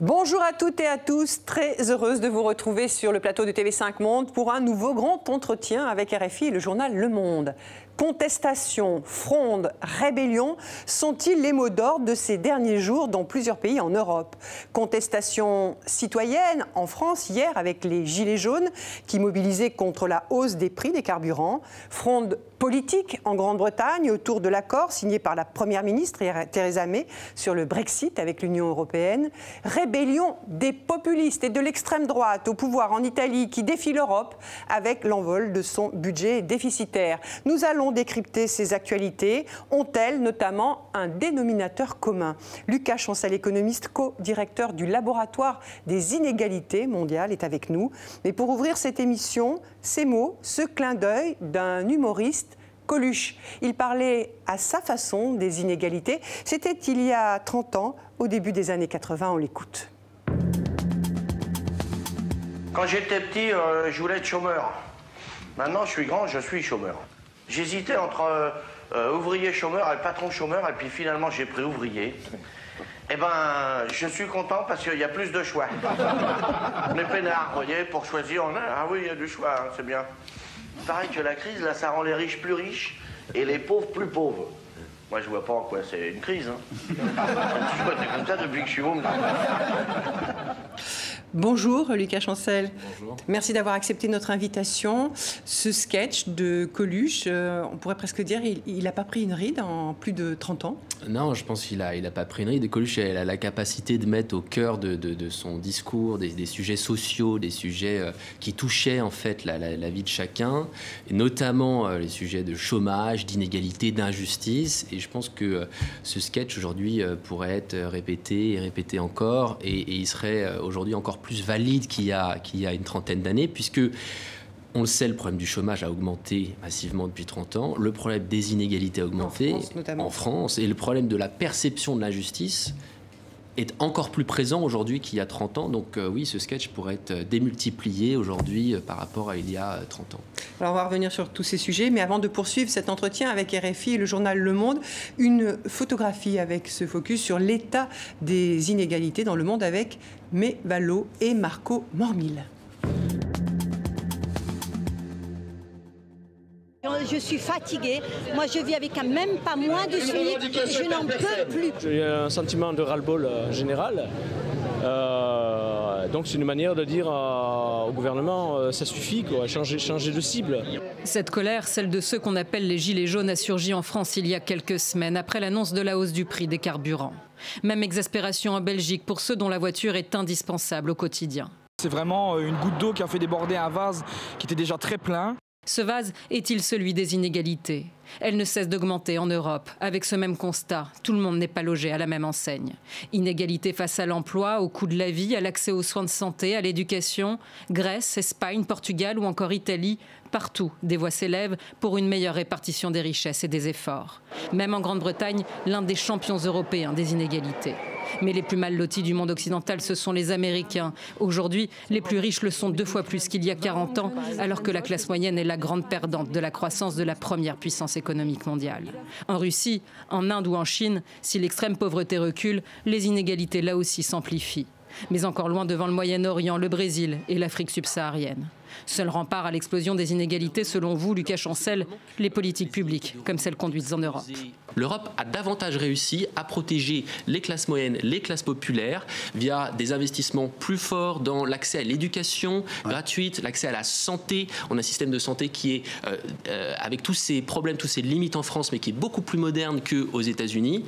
Bonjour à toutes et à tous, très heureuse de vous retrouver sur le plateau de TV5 Monde pour un nouveau grand entretien avec RFI et le journal Le Monde. Contestation, fronde, rébellion sont-ils les mots d'ordre de ces derniers jours dans plusieurs pays en Europe? Contestation citoyenne en France hier avec les Gilets jaunes qui mobilisaient contre la hausse des prix des carburants. Fronde politique en Grande-Bretagne autour de l'accord signé par la Première ministre Theresa May sur le Brexit avec l'Union européenne. Rébellion des populistes et de l'extrême droite au pouvoir en Italie qui défie l'Europe avec l'envol de son budget déficitaire. Nous allons décrypter ces actualités. Ont-elles notamment un dénominateur commun? Lucas Chancel, économiste, co-directeur du laboratoire des inégalités mondiales, est avec nous. Mais pour ouvrir cette émission, ces mots, ce clin d'œil d'un humoriste, Coluche. Il parlait à sa façon des inégalités. C'était il y a 30 ans, au début des années 80. On l'écoute. Quand j'étais petit, je voulais être chômeur. Maintenant, je suis grand, je suis chômeur. J'hésitais entre ouvrier chômeur et patron chômeur, et puis finalement, j'ai pris ouvrier. Eh ben, je suis content parce qu'il y a plus de choix. On est peinards, vous voyez, pour choisir, on a... Ah oui, il y a du choix, hein, c'est bien. Pareil que la crise, là, ça rend les riches plus riches et les pauvres plus pauvres. Moi, je vois pas en quoi c'est une crise. Hein. C'est comme ça depuis que je suis môme. Bonjour Lucas Chancel. Bonjour. Merci d'avoir accepté notre invitation. Ce sketch de Coluche, on pourrait presque dire, il n'a pas pris une ride en plus de 30 ans. Non, je pense qu'il n'a pas pris une ride. Coluche a la capacité de mettre au cœur de son discours des sujets sociaux, des sujets qui touchaient en fait la vie de chacun, et notamment les sujets de chômage, d'inégalité, d'injustice. Et je pense que ce sketch aujourd'hui pourrait être répété et répété encore, et il serait aujourd'hui encore plus valide qu'il y a une trentaine d'années, puisque on le sait, le problème du chômage a augmenté massivement depuis 30 ans, le problème des inégalités a augmenté en France, et le problème de la perception de l'injustice est encore plus présent aujourd'hui qu'il y a 30 ans. Donc oui, ce sketch pourrait être démultiplié aujourd'hui par rapport à il y a 30 ans. Alors on va revenir sur tous ces sujets, mais avant de poursuivre cet entretien avec RFI et le journal Le Monde, une photographie avec ce focus sur l'état des inégalités dans le monde avec May Valo et Marco Mormil. Je suis fatiguée. Moi, je vis avec même pas moins de SMIC. Je n'en peux plus. J'ai un sentiment de ras-le-bol général. Donc c'est une manière de dire au gouvernement ça suffit, quoi, changer de cible. Cette colère, celle de ceux qu'on appelle les Gilets jaunes, a surgi en France il y a quelques semaines après l'annonce de la hausse du prix des carburants. Même exaspération en Belgique pour ceux dont la voiture est indispensable au quotidien. C'est vraiment une goutte d'eau qui a fait déborder un vase qui était déjà très plein. Ce vase est-il celui des inégalités? Elles ne cessent d'augmenter en Europe. Avec ce même constat, tout le monde n'est pas logé à la même enseigne. Inégalité face à l'emploi, au coût de la vie, à l'accès aux soins de santé, à l'éducation. Grèce, Espagne, Portugal ou encore Italie, partout, des voix s'élèvent pour une meilleure répartition des richesses et des efforts. Même en Grande-Bretagne, l'un des champions européens des inégalités. Mais les plus mal lotis du monde occidental, ce sont les Américains. Aujourd'hui, les plus riches le sont 2 fois plus qu'il y a 40 ans, alors que la classe moyenne est la grande perdante de la croissance de la première puissance économique mondiale. En Russie, en Inde ou en Chine, si l'extrême pauvreté recule, les inégalités là aussi s'amplifient. Mais encore loin devant le Moyen-Orient, le Brésil et l'Afrique subsaharienne. Seul rempart à l'explosion des inégalités, selon vous, Lucas Chancel, les politiques publiques, comme celles conduites en Europe. L'Europe a davantage réussi à protéger les classes moyennes, les classes populaires, via des investissements plus forts dans l'accès à l'éducation gratuite, l'accès à la santé. On a un système de santé qui est, avec tous ces problèmes, toutes ces limites en France, mais qui est beaucoup plus moderne qu'aux États-Unis.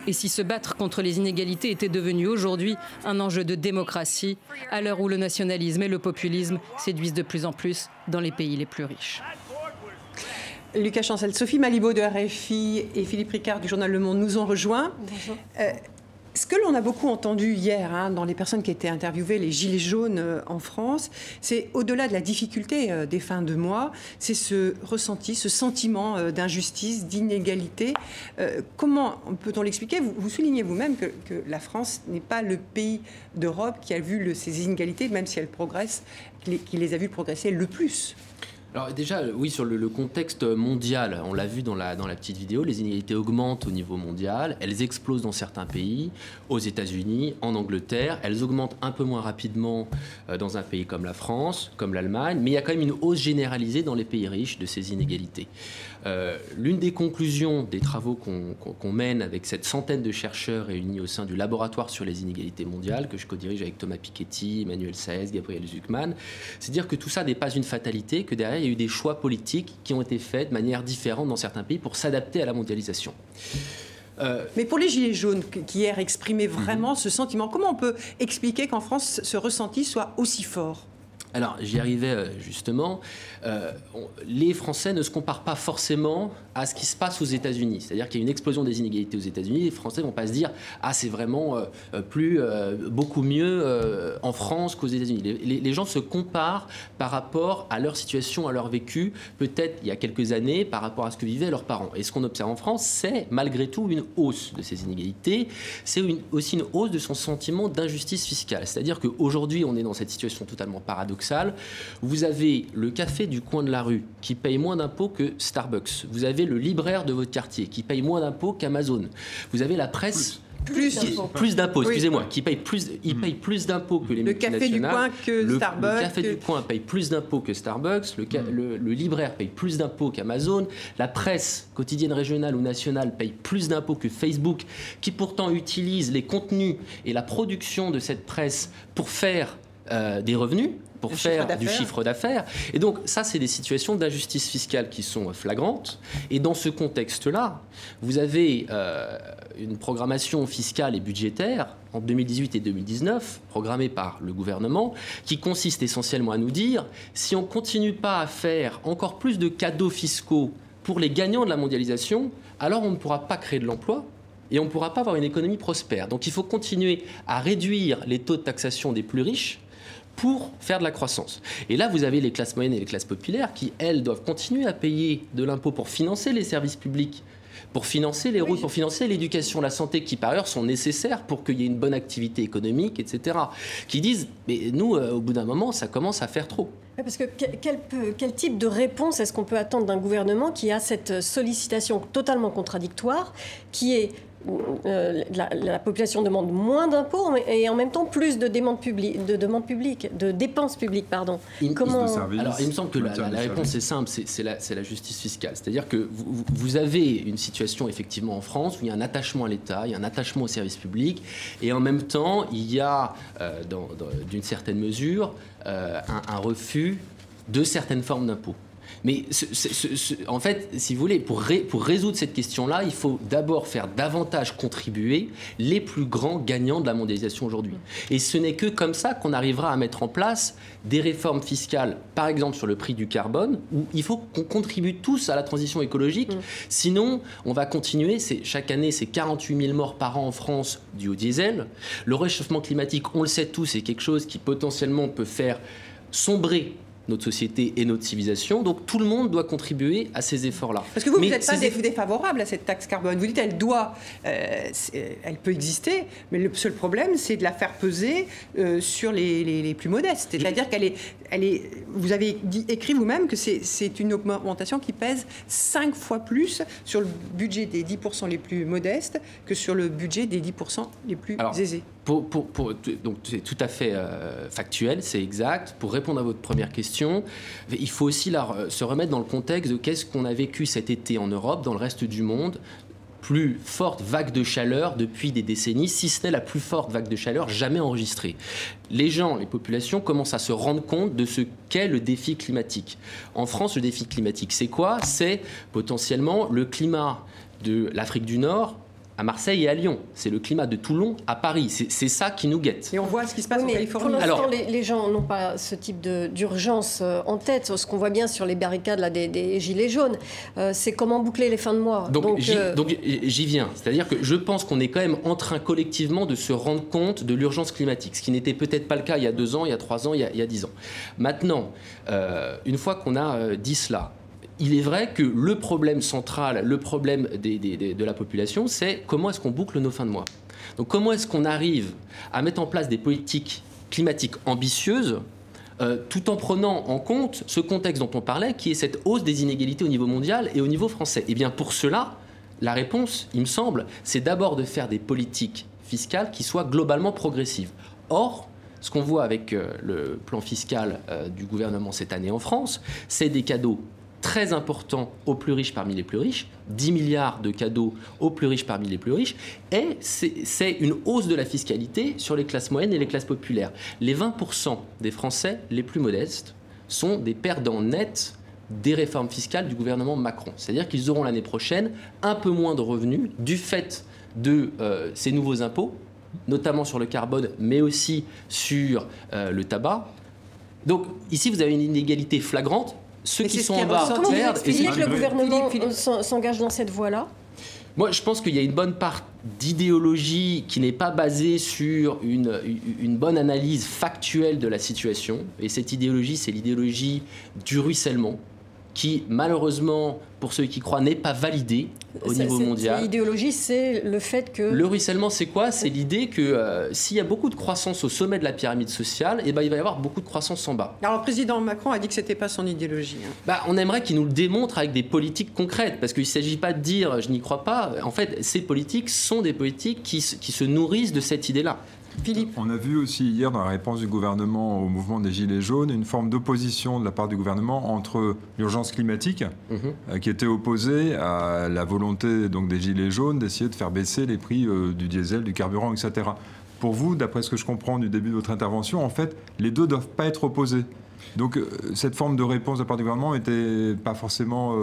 Et si se battre contre les inégalités était devenu aujourd'hui un enjeu de démocratie, à l'heure où le nationalisme et le populisme séduisent de plus en plus dans les pays les plus riches. Lucas Chancel, Sophie Malibaud de RFI et Philippe Ricard du journal Le Monde nous ont rejoints. Bonjour. Ce que l'on a beaucoup entendu hier dans les personnes qui étaient interviewées, les Gilets jaunes en France, c'est au-delà de la difficulté des fins de mois, c'est ce ressenti, ce sentiment d'injustice, d'inégalité. Comment peut-on l'expliquer? Vous soulignez vous-même que la France n'est pas le pays d'Europe qui a vu ces inégalités, même si elles progressent, qui les a vues progresser le plus. Alors déjà, oui, sur le contexte mondial, on l'a vu dans la petite vidéo, les inégalités augmentent au niveau mondial, elles explosent dans certains pays, aux États-Unis, en Angleterre, elles augmentent un peu moins rapidement dans un pays comme la France, comme l'Allemagne, mais il y a quand même une hausse généralisée dans les pays riches de ces inégalités. L'une des conclusions des travaux qu'on mène avec cette centaine de chercheurs réunis au sein du laboratoire sur les inégalités mondiales, que je co-dirige avec Thomas Piketty, Emmanuel Saez, Gabriel Zucman, c'est de dire que tout ça n'est pas une fatalité, que derrière il y a eu des choix politiques qui ont été faits de manière différente dans certains pays pour s'adapter à la mondialisation. Mais pour les Gilets jaunes qui hier exprimaient vraiment ce sentiment, comment on peut expliquer qu'en France ce ressenti soit aussi fort ? Alors, j'y arrivais justement. Les Français ne se comparent pas forcément à ce qui se passe aux États-Unis. C'est-à-dire qu'il y a une explosion des inégalités aux États-Unis. Les Français ne vont pas se dire « Ah, c'est vraiment beaucoup mieux en France qu'aux États-Unis ». Les gens se comparent par rapport à leur situation, à leur vécu, peut-être il y a quelques années, par rapport à ce que vivaient leurs parents. Et ce qu'on observe en France, c'est malgré tout une hausse de ces inégalités. C'est aussi une hausse de son sentiment d'injustice fiscale. C'est-à-dire qu'aujourd'hui, on est dans cette situation totalement paradoxale. Vous avez le café du coin de la rue qui paye moins d'impôts que Starbucks. Vous avez le libraire de votre quartier qui paye moins d'impôts qu'Amazon. Vous avez la presse... Plus d'impôts, excusez-moi, qui paye plus d'impôts que les multinationales. Le café du coin que Starbucks. Le café du coin paye plus d'impôts que Starbucks, le libraire paye plus d'impôts qu'Amazon, la presse quotidienne régionale ou nationale paye plus d'impôts que Facebook, qui pourtant utilise les contenus et la production de cette presse pour faire des revenus, pour faire du chiffre d'affaires. Et donc, ça, c'est des situations d'injustice fiscale qui sont flagrantes. Et dans ce contexte-là, vous avez une programmation fiscale et budgétaire en 2018 et 2019, programmée par le gouvernement, qui consiste essentiellement à nous dire, si on ne continue pas à faire encore plus de cadeaux fiscaux pour les gagnants de la mondialisation, alors on ne pourra pas créer de l'emploi, et on ne pourra pas avoir une économie prospère. Donc il faut continuer à réduire les taux de taxation des plus riches pour faire de la croissance. Et là, vous avez les classes moyennes et les classes populaires qui, elles, doivent continuer à payer de l'impôt pour financer les services publics, pour financer les routes, pour financer l'éducation, la santé, qui par ailleurs sont nécessaires pour qu'il y ait une bonne activité économique, etc. Qui disent, mais nous, au bout d'un moment, ça commence à faire trop. Parce que quel type de réponse est-ce qu'on peut attendre d'un gouvernement qui a cette sollicitation totalement contradictoire, qui est la population demande moins d'impôts et en même temps plus de dépenses publiques, pardon. Alors, il me semble que la réponse est simple, c'est la justice fiscale. C'est-à-dire que vous avez une situation effectivement en France où il y a un attachement à l'État, il y a un attachement aux services publics, et en même temps, il y a, d'une certaine mesure, un refus de certaines formes d'impôts. Mais en fait, si vous voulez, pour résoudre cette question-là, il faut d'abord faire davantage contribuer les plus grands gagnants de la mondialisation aujourd'hui. Et ce n'est que comme ça qu'on arrivera à mettre en place des réformes fiscales, par exemple sur le prix du carbone, où il faut qu'on contribue tous à la transition écologique. Sinon, on va continuer. Chaque année, c'est 48 000 morts par an en France dues au diesel. Le réchauffement climatique, on le sait tous, c'est quelque chose qui potentiellement peut faire sombrer notre société et notre civilisation. Donc tout le monde doit contribuer à ces efforts-là. Parce que vous n'êtes pas défavorable à cette taxe carbone. Vous dites qu'elle elle peut exister, mais le seul problème, c'est de la faire peser sur les plus modestes. C'est-à-dire vous avez écrit vous-même que c'est une augmentation qui pèse 5 fois plus sur le budget des 10% les plus modestes que sur le budget des 10% les plus aisés. Donc c'est tout à fait factuel, c'est exact. Pour répondre à votre première question, il faut aussi se remettre dans le contexte de qu'est-ce qu'on a vécu cet été en Europe, dans le reste du monde. Plus forte vague de chaleur depuis des décennies, si ce n'est la plus forte vague de chaleur jamais enregistrée. Les populations commencent à se rendre compte de ce qu'est le défi climatique. En France, le défi climatique, c'est quoi? C'est potentiellement le climat de l'Afrique du Nord à Marseille et à Lyon. C'est le climat de Toulon à Paris. C'est ça qui nous guette. Et on voit ce qui se passe en Californie. Pour l'instant, les gens n'ont pas ce type d'urgence en tête. Ce qu'on voit bien sur les barricades là, des Gilets jaunes, c'est comment boucler les fins de mois. Donc j'y viens. C'est-à-dire que je pense qu'on est quand même en train collectivement de se rendre compte de l'urgence climatique, ce qui n'était peut-être pas le cas il y a 2 ans, il y a 3 ans, il y a 10 ans. Maintenant, une fois qu'on a dit cela, il est vrai que le problème central, le problème de la population, c'est comment est-ce qu'on boucle nos fins de mois. Donc comment est-ce qu'on arrive à mettre en place des politiques climatiques ambitieuses tout en prenant en compte ce contexte dont on parlait, qui est cette hausse des inégalités au niveau mondial et au niveau français. Et bien pour cela, la réponse, il me semble, c'est d'abord de faire des politiques fiscales qui soient globalement progressives. Or, ce qu'on voit avec le plan fiscal du gouvernement cette année en France, c'est des cadeaux très importants aux plus riches parmi les plus riches, 10 milliards de cadeaux aux plus riches parmi les plus riches, et c'est une hausse de la fiscalité sur les classes moyennes et les classes populaires. Les 20% des Français les plus modestes sont des perdants nets des réformes fiscales du gouvernement Macron. C'est-à-dire qu'ils auront l'année prochaine un peu moins de revenus du fait de ces nouveaux impôts, notamment sur le carbone, mais aussi sur le tabac. Donc ici, vous avez une inégalité flagrante. Ceux qui sont en bas perdent. Comment vous expliquez que le gouvernement s'engage dans cette voie-là ? Moi, je pense qu'il y a une bonne part d'idéologie qui n'est pas basée sur une bonne analyse factuelle de la situation. Et cette idéologie, c'est l'idéologie du ruissellement, qui, malheureusement, pour ceux qui croient, n'est pas validée au niveau mondial. L'idéologie, c'est le fait que... Le ruissellement, c'est quoi? C'est l'idée que s'il y a beaucoup de croissance au sommet de la pyramide sociale, eh ben, il va y avoir beaucoup de croissance en bas. Alors, le président Macron a dit que ce n'était pas son idéologie. On aimerait qu'il nous le démontre avec des politiques concrètes, parce qu'il ne s'agit pas de dire « je n'y crois pas ». En fait, ces politiques sont des politiques qui se nourrissent de cette idée-là. Philippe. On a vu aussi hier dans la réponse du gouvernement au mouvement des Gilets jaunes une forme d'opposition de la part du gouvernement entre l'urgence climatique qui était opposée à la volonté donc, des Gilets jaunes d'essayer de faire baisser les prix du diesel, du carburant, etc. Pour vous, d'après ce que je comprends du début de votre intervention, en fait, les deux ne doivent pas être opposés. Donc cette forme de réponse de la part du gouvernement était pas forcément,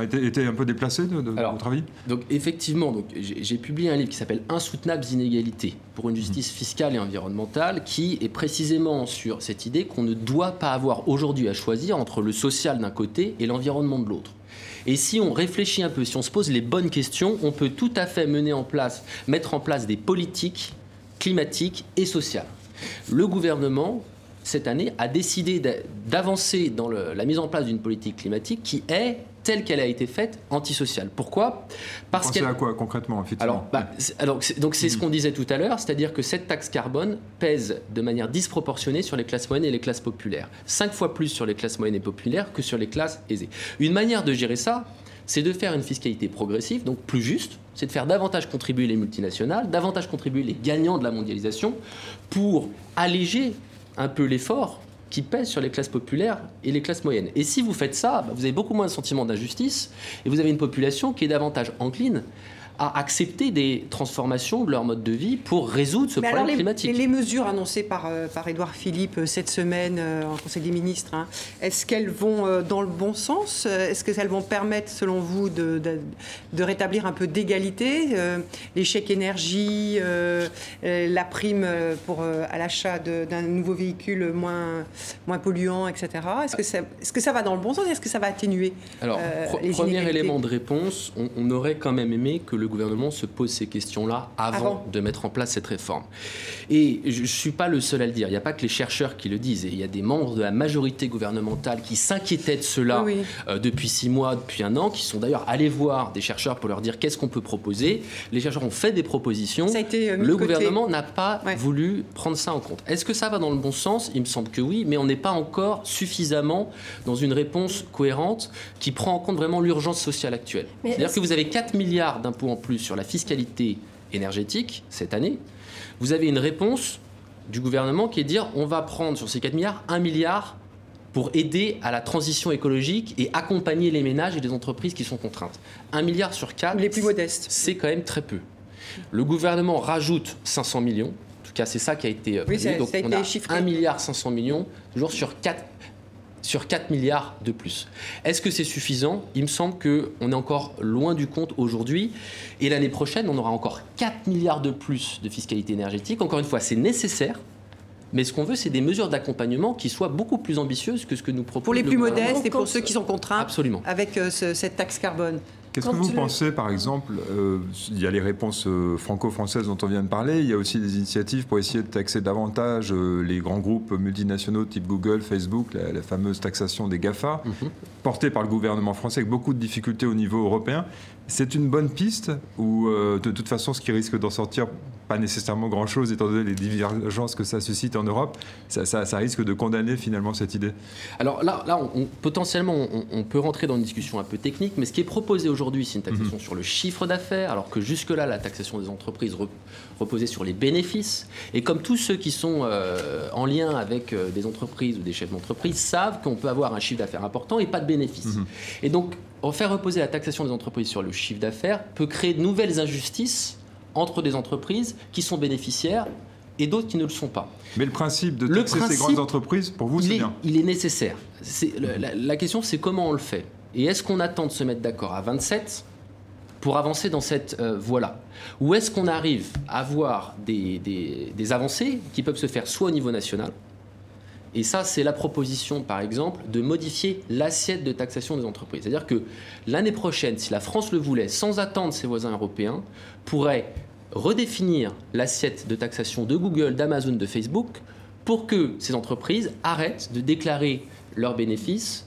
était un peu déplacée de votre avis ? Donc effectivement, j'ai publié un livre qui s'appelle Insoutenables inégalités pour une justice fiscale et environnementale, qui est précisément sur cette idée qu'on ne doit pas avoir aujourd'hui à choisir entre le social d'un côté et l'environnement de l'autre. Et si on réfléchit un peu, si on se pose les bonnes questions, on peut tout à fait mettre en place des politiques climatiques et sociales. Le gouvernement, cette année, a décidé d'avancer dans la mise en place d'une politique climatique qui est, telle qu'elle a été faite, antisociale. Pourquoi ? Parce qu'elle... à quoi concrètement, effectivement ? Donc c'est ce qu'on disait tout à l'heure, c'est-à-dire que cette taxe carbone pèse de manière disproportionnée sur les classes moyennes et les classes populaires. 5 fois plus sur les classes moyennes et populaires que sur les classes aisées. Une manière de gérer ça, c'est de faire une fiscalité progressive, donc plus juste, c'est de faire davantage contribuer les multinationales, davantage contribuer les gagnants de la mondialisation, pour alléger un peu l'effort qui pèse sur les classes populaires et les classes moyennes. Et si vous faites ça, vous avez beaucoup moins de sentiment d'injustice et vous avez une population qui est davantage encline à accepter des transformations de leur mode de vie pour résoudre ce problème climatique. Les mesures annoncées par Édouard Philippe cette semaine en Conseil des ministres, est-ce qu'elles vont dans le bon sens ? Est-ce qu'elles vont permettre, selon vous, de rétablir un peu d'égalité ? Les chèques énergie, la prime à l'achat d'un nouveau véhicule moins polluant, etc. Est-ce que ça va dans le bon sens ? Est-ce que ça va atténuer Alors, premier élément de réponse, on aurait quand même aimé que le gouvernement se pose ces questions-là avant de mettre en place cette réforme. Et je ne suis pas le seul à le dire. Il n'y a pas que les chercheurs qui le disent. Et il y a des membres de la majorité gouvernementale qui s'inquiétaient de cela depuis 6 mois, depuis 1 an, qui sont d'ailleurs allés voir des chercheurs pour leur dire qu'est-ce qu'on peut proposer. Les chercheurs ont fait des propositions. Ça a été mis le de côté. gouvernement n'a pas voulu prendre ça en compte. Est-ce que ça va dans le bon sens ? Il me semble que oui, mais on n'est pas encore suffisamment dans une réponse cohérente qui prend en compte vraiment l'urgence sociale actuelle. C'est-à-dire que vous avez 4 milliards d'impôts en plus sur la fiscalité énergétique cette année. Vous avez une réponse du gouvernement qui est de dire on va prendre sur ces 4 milliards 1 milliard pour aider à la transition écologique et accompagner les ménages et les entreprises qui sont contraintes. 1 milliard sur 4, les plus modestes, c'est quand même très peu. Le gouvernement rajoute 500 millions, en tout cas c'est ça qui a été prévu, donc on a chiffré. 1 milliard 500 millions, toujours sur 4 milliards de plus. Est-ce que c'est suffisant ? Il me semble qu'on est encore loin du compte aujourd'hui. Et l'année prochaine, on aura encore 4 milliards de plus de fiscalité énergétique. Encore une fois, c'est nécessaire. Mais ce qu'on veut, c'est des mesures d'accompagnement qui soient beaucoup plus ambitieuses que ce que nous propose pour les plus modestes et pour ceux qui sont contraints. Absolument. Avec cette taxe carbone. Qu'est-ce que vous pensez, par exemple, il y a les réponses franco-françaises dont on vient de parler, il y a aussi des initiatives pour essayer de taxer davantage les grands groupes multinationaux type Google, Facebook, la fameuse taxation des GAFA, portée par le gouvernement français avec beaucoup de difficultés au niveau européen. C'est une bonne piste ou de toute façon, ce qui risque d'en sortir, pas nécessairement grand-chose, étant donné les divergences que ça suscite en Europe, ça risque de condamner finalement cette idée? Alors là potentiellement, on peut rentrer dans une discussion un peu technique, mais ce qui est proposé aujourd'hui, c'est une taxation sur le chiffre d'affaires, alors que jusque-là, la taxation des entreprises reposait sur les bénéfices. Et comme tous ceux qui sont en lien avec des entreprises ou des chefs d'entreprise savent qu'on peut avoir un chiffre d'affaires important et pas de bénéfices. Et donc, faire reposer la taxation des entreprises sur le chiffre d'affaires peut créer de nouvelles injustices entre des entreprises qui sont bénéficiaires et d'autres qui ne le sont pas. Mais le principe de taxer ces grandes entreprises, pour vous, c'est bien? Il est nécessaire. La question, c'est comment on le fait. Et est-ce qu'on attend de se mettre d'accord à 27 pour avancer dans cette voie-là? Ou est-ce qu'on arrive à avoir des avancées qui peuvent se faire soit au niveau national, et ça, c'est la proposition, par exemple, de modifier l'assiette de taxation des entreprises. C'est-à-dire que l'année prochaine, si la France le voulait, sans attendre ses voisins européens, pourrait redéfinir l'assiette de taxation de Google, d'Amazon, de Facebook, pour que ces entreprises arrêtent de déclarer leurs bénéfices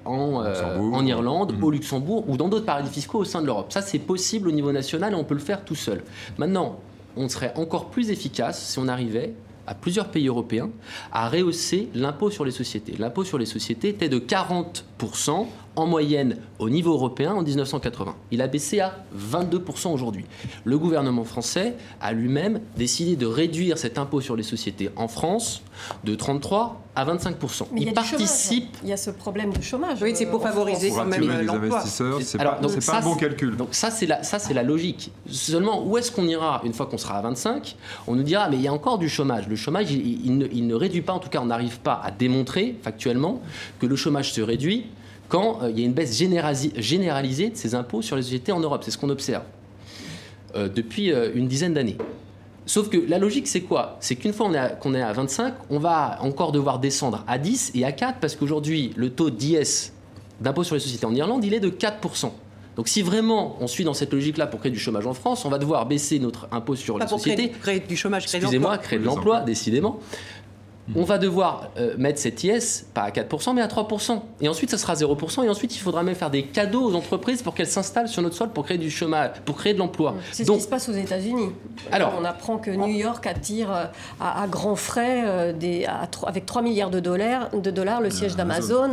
en Irlande, au Luxembourg ou dans d'autres paradis fiscaux au sein de l'Europe. Ça, c'est possible au niveau national et on peut le faire tout seul. Maintenant, on serait encore plus efficace si on arrivait à plusieurs pays européens à rehausser l'impôt sur les sociétés. L'impôt sur les sociétés était de 40% en moyenne au niveau européen en 1980. Il a baissé à 22% aujourd'hui. Le gouvernement français a lui-même décidé de réduire cet impôt sur les sociétés en France de 33 à 25%. Mais il participe. Il y a ce problème de chômage. Oui, c'est pour favoriser quand même les l'emploi. investisseurs. C'est pas un bon calcul. Donc ça, c'est la logique. Seulement, où est-ce qu'on ira une fois qu'on sera à 25? On nous dira, mais il y a encore du chômage. Le chômage, il ne réduit pas, en tout cas, on n'arrive pas à démontrer factuellement que le chômage se réduit quand il y a une baisse généralisée de ces impôts sur les sociétés en Europe. C'est ce qu'on observe depuis une dizaine d'années. Sauf que la logique, c'est quoi? C'est qu'une fois qu'on est à 25, on va encore devoir descendre à 10 et à 4, parce qu'aujourd'hui, le taux d'IS, d'impôt sur les sociétés en Irlande, il est de 4%. Donc si vraiment on suit dans cette logique-là pour créer du chômage en France, on va devoir baisser notre impôt sur les sociétés. Créer du chômage, créer de l'emploi, décidément. On va devoir mettre cet IS, pas à 4%, mais à 3%. Et ensuite, ça sera 0%. Et ensuite, il faudra même faire des cadeaux aux entreprises pour qu'elles s'installent sur notre sol pour créer du chômage, pour créer de l'emploi. C'est ce qui se passe aux États-Unis. Alors, on apprend que New York attire à grands frais, avec 3 milliards de dollars, le siège d'Amazon.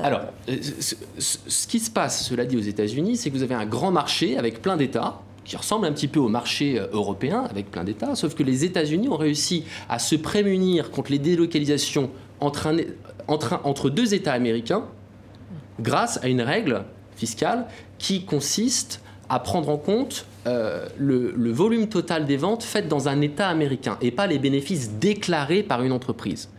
Alors, ce qui se passe, cela dit, aux États-Unis, c'est que vous avez un grand marché avec plein d'États, qui ressemble un petit peu au marché européen avec plein d'États, sauf que les États-Unis ont réussi à se prémunir contre les délocalisations entre deux États américains grâce à une règle fiscale qui consiste à prendre en compte le volume total des ventes faites dans un État américain et pas les bénéfices déclarés par une entreprise.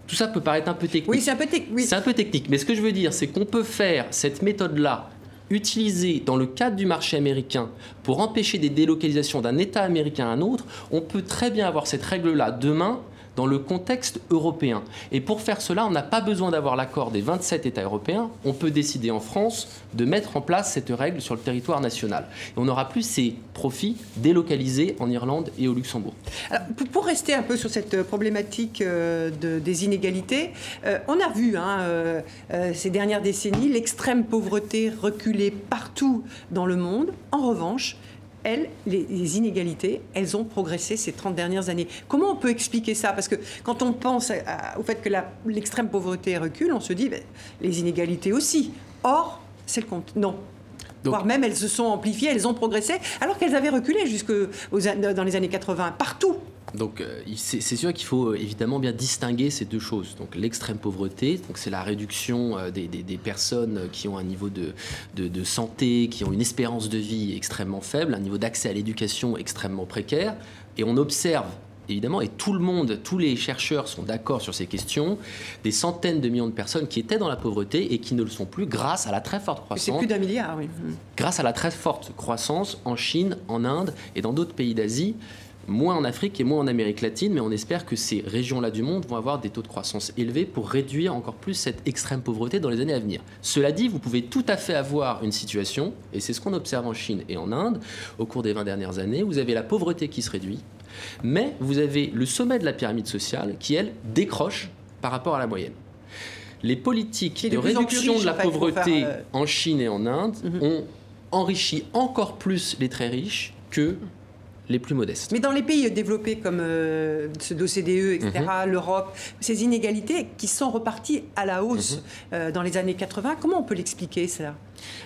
Tout ça peut paraître un peu technique. Oui, c'est un peu technique. Oui. C'est un peu technique, mais ce que je veux dire, c'est qu'on peut faire cette méthode-là utilisée dans le cadre du marché américain pour empêcher des délocalisations d'un État américain à un autre. On peut très bien avoir cette règle-là demain dans le contexte européen. Et pour faire cela, on n'a pas besoin d'avoir l'accord des 27 États européens. On peut décider en France de mettre en place cette règle sur le territoire national. Et on n'aura plus ces profits délocalisés en Irlande et au Luxembourg. Alors, pour rester un peu sur cette problématique des inégalités, on a vu ces dernières décennies l'extrême pauvreté reculer partout dans le monde. En revanche, les inégalités, elles ont progressé ces 30 dernières années. Comment on peut expliquer ça? Parce que quand on pense au fait que l'extrême pauvreté recule, on se dit les inégalités aussi. Or, c'est le compte. Non. Voire même, elles se sont amplifiées, elles ont progressé, alors qu'elles avaient reculé dans les années 80, partout. Donc c'est sûr qu'il faut évidemment bien distinguer ces deux choses. Donc l'extrême pauvreté, donc c'est la réduction des personnes qui ont un niveau de santé, qui ont une espérance de vie extrêmement faible, un niveau d'accès à l'éducation extrêmement précaire. Et on observe évidemment, et tous les chercheurs sont d'accord sur ces questions, des centaines de millions de personnes qui étaient dans la pauvreté et qui ne le sont plus grâce à la très forte croissance. C'est plus d'1 milliard, oui. Grâce à la très forte croissance en Chine, en Inde et dans d'autres pays d'Asie. Moins en Afrique et moins en Amérique latine, mais on espère que ces régions-là du monde vont avoir des taux de croissance élevés pour réduire encore plus cette extrême pauvreté dans les années à venir. Cela dit, vous pouvez tout à fait avoir une situation, et c'est ce qu'on observe en Chine et en Inde, au cours des 20 dernières années, vous avez la pauvreté qui se réduit, mais vous avez le sommet de la pyramide sociale qui, elle, décroche par rapport à la moyenne. Les politiques de réduction de la pauvreté en Chine et en Inde ont enrichit encore plus les très riches que les plus modestes. Mais dans les pays développés comme ceux d'OCDE, etc., l'Europe, ces inégalités qui sont reparties à la hausse dans les années 80, comment on peut l'expliquer, ça ?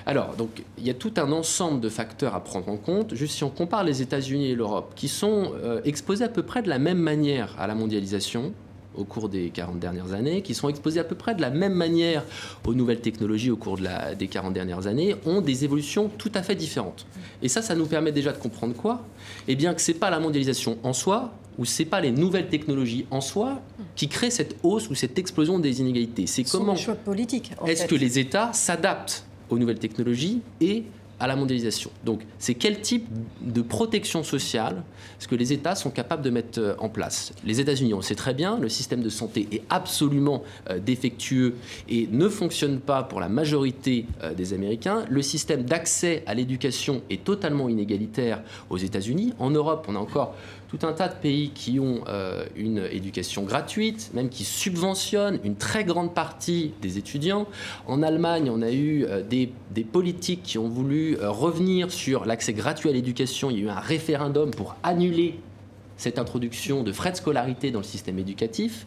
Alors, donc, il y a tout un ensemble de facteurs à prendre en compte. Juste si on compare les États-Unis et l'Europe, qui sont exposés à peu près de la même manière à la mondialisation, au cours des 40 dernières années, qui sont exposés à peu près de la même manière aux nouvelles technologies au cours des 40 dernières années, ont des évolutions tout à fait différentes. Et ça nous permet déjà de comprendre quoi ? Eh bien que ce n'est pas la mondialisation en soi, ou ce n'est pas les nouvelles technologies en soi qui créent cette hausse ou cette explosion des inégalités. C'est comment choix politique, est-ce que les États s'adaptent aux nouvelles technologies et à la mondialisation. Donc, c'est quel type de protection sociale est-ce que les États sont capables de mettre en place ? Les États-Unis, on sait très bien, le système de santé est absolument défectueux et ne fonctionne pas pour la majorité des Américains. Le système d'accès à l'éducation est totalement inégalitaire aux États-Unis. En Europe, on a encore tout un tas de pays qui ont une éducation gratuite, même qui subventionnent une très grande partie des étudiants. En Allemagne, on a eu des politiques qui ont voulu revenir sur l'accès gratuit à l'éducation. Il y a eu un référendum pour annuler cette introduction de frais de scolarité dans le système éducatif.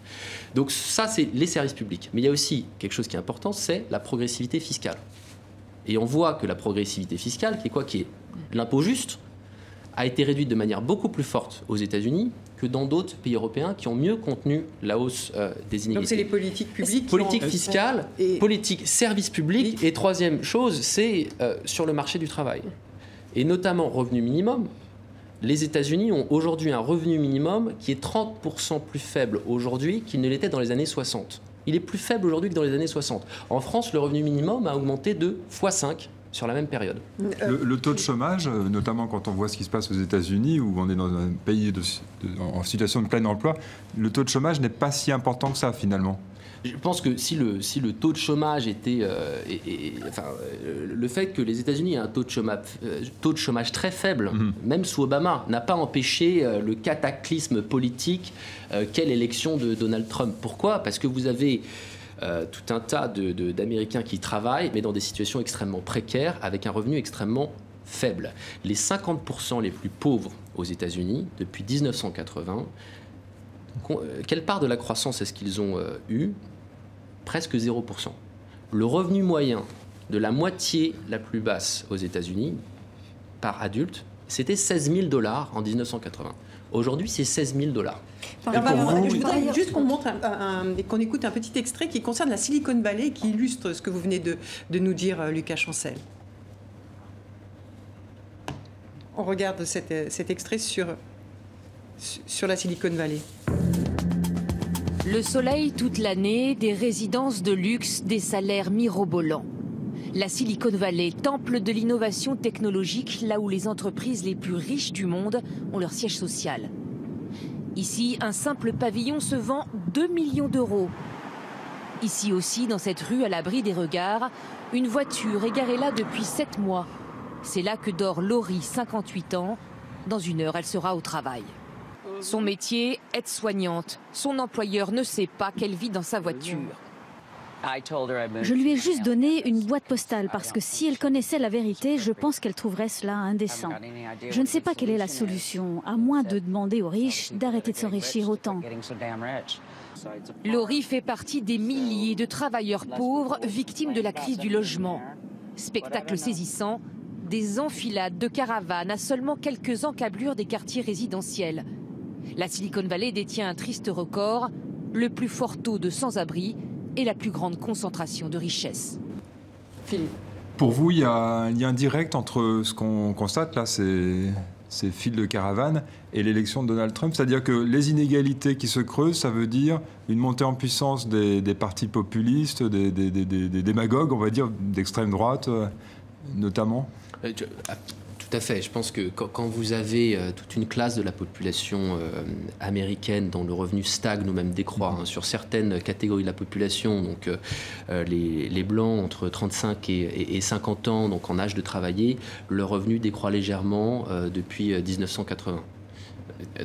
Donc ça, c'est les services publics. Mais il y a aussi quelque chose qui est important, c'est la progressivité fiscale. Et on voit que la progressivité fiscale, qui est quoi ? Qui est l'impôt juste, a été réduite de manière beaucoup plus forte aux États-Unis que dans d'autres pays européens qui ont mieux contenu la hausse des inégalités. Donc c'est les politiques publiques politique fiscale, politique service public. Et troisième chose, c'est sur le marché du travail. Et notamment revenu minimum. Les États-Unis ont aujourd'hui un revenu minimum qui est 30% plus faible aujourd'hui qu'il ne l'était dans les années 60. Il est plus faible aujourd'hui que dans les années 60. En France, le revenu minimum a augmenté de x5 sur la même période. Le taux de chômage, notamment quand on voit ce qui se passe aux États-Unis, où on est dans un pays en situation de plein emploi, le taux de chômage n'est pas si important que ça, finalement. Je pense que si le taux de chômage était... le fait que les États-Unis aient un taux de chômage très faible, même sous Obama, n'a pas empêché le cataclysme politique qu'est l'élection de Donald Trump. Pourquoi ? Parce que vous avez tout un tas d'Américains qui travaillent, mais dans des situations extrêmement précaires, avec un revenu extrêmement faible. Les 50% les plus pauvres aux États-Unis, depuis 1980, quelle part de la croissance est-ce qu'ils ont eu ? Presque 0%. Le revenu moyen de la moitié la plus basse aux États-Unis, par adulte, c'était $16 000 en 1980. Aujourd'hui, c'est $16 000. Je voudrais juste qu'on montre qu'on écoute un petit extrait qui concerne la Silicon Valley, qui illustre ce que vous venez de nous dire, Lucas Chancel. On regarde cet extrait sur la Silicon Valley. Le soleil toute l'année, des résidences de luxe, des salaires mirobolants. La Silicon Valley, temple de l'innovation technologique, là où les entreprises les plus riches du monde ont leur siège social. Ici, un simple pavillon se vend 2 millions d'euros. Ici aussi, dans cette rue à l'abri des regards, une voiture est garée là depuis 7 mois. C'est là que dort Laurie, 58 ans. Dans 1 heure, elle sera au travail. Son métier, aide-soignante. Son employeur ne sait pas qu'elle vit dans sa voiture. Je lui ai juste donné une boîte postale parce que si elle connaissait la vérité, je pense qu'elle trouverait cela indécent. Je ne sais pas quelle est la solution, à moins de demander aux riches d'arrêter de s'enrichir autant. Laurie fait partie des milliers de travailleurs pauvres victimes de la crise du logement. Spectacle saisissant, des enfilades de caravanes à seulement quelques encablures des quartiers résidentiels. La Silicon Valley détient un triste record, le plus fort taux de sans-abri et la plus grande concentration de richesses. Philippe. Pour vous, il y a un lien direct entre ce qu'on constate là, ces files de caravanes, et l'élection de Donald Trump, c'est-à-dire que les inégalités qui se creusent, ça veut dire une montée en puissance des partis populistes, des démagogues, on va dire, d'extrême droite notamment. Tout à fait. Je pense que quand vous avez toute une classe de la population américaine dont le revenu stagne ou même décroît, sur certaines catégories de la population, donc les blancs entre 35 et 50 ans, donc en âge de travailler, leur revenu décroît légèrement depuis 1980.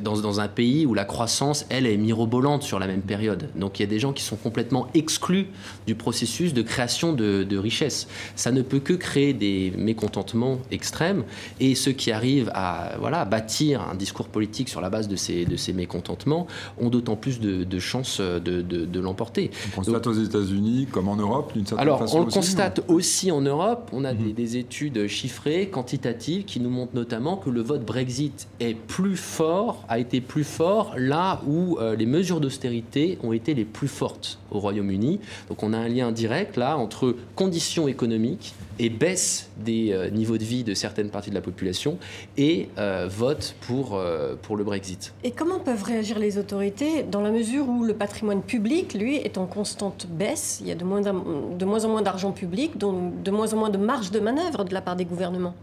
dans un pays où la croissance, elle, est mirobolante sur la même période. Donc il y a des gens qui sont complètement exclus du processus de création de richesse. Ça ne peut que créer des mécontentements extrêmes, et ceux qui arrivent à bâtir un discours politique sur la base de ces mécontentements ont d'autant plus de chances de l'emporter. On constate aux États-Unis, comme en Europe, d'une certaine façon. On le constate aussi en Europe. On a des études chiffrées, quantitatives, qui nous montrent notamment que le vote Brexit est plus fort, a été plus fort là où les mesures d'austérité ont été les plus fortes au Royaume-Uni. Donc on a un lien direct là entre conditions économiques et baisse des niveaux de vie de certaines parties de la population et vote pour le Brexit. Et comment peuvent réagir les autorités dans la mesure où le patrimoine public, lui, est en constante baisse? Il y a de moins en moins d'argent public, donc de moins en moins de marge de manœuvre de la part des gouvernements.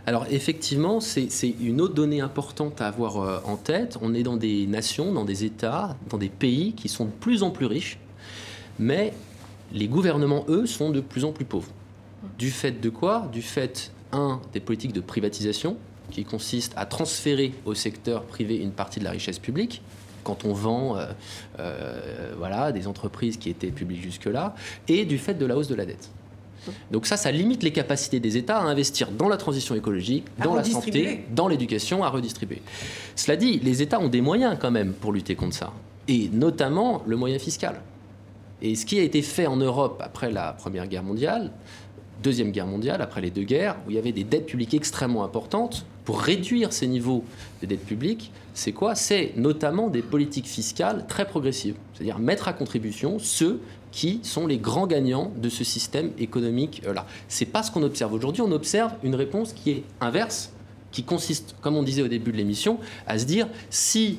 Alors effectivement, c'est une autre donnée importante à avoir en tête. On est dans des nations, dans des États, dans des pays qui sont de plus en plus riches, mais les gouvernements, eux, sont de plus en plus pauvres. Du fait de quoi? Du fait, des politiques de privatisation, qui consistent à transférer au secteur privé une partie de la richesse publique, quand on vend des entreprises qui étaient publiques jusque-là, et du fait de la hausse de la dette. Donc ça limite les capacités des États à investir dans la transition écologique, dans la santé, dans l'éducation, à redistribuer. Cela dit, les États ont des moyens quand même pour lutter contre ça, et notamment le moyen fiscal. Et ce qui a été fait en Europe après la Première Guerre mondiale, Deuxième Guerre mondiale, après les deux guerres, où il y avait des dettes publiques extrêmement importantes, pour réduire ces niveaux de dette publique, c'est quoi? C'est notamment des politiques fiscales très progressives, c'est-à-dire mettre à contribution ceux qui sont les grands gagnants de ce système économique-là. C'est pas ce qu'on observe aujourd'hui. On observe une réponse qui est inverse, qui consiste, comme on disait au début de l'émission, à se dire si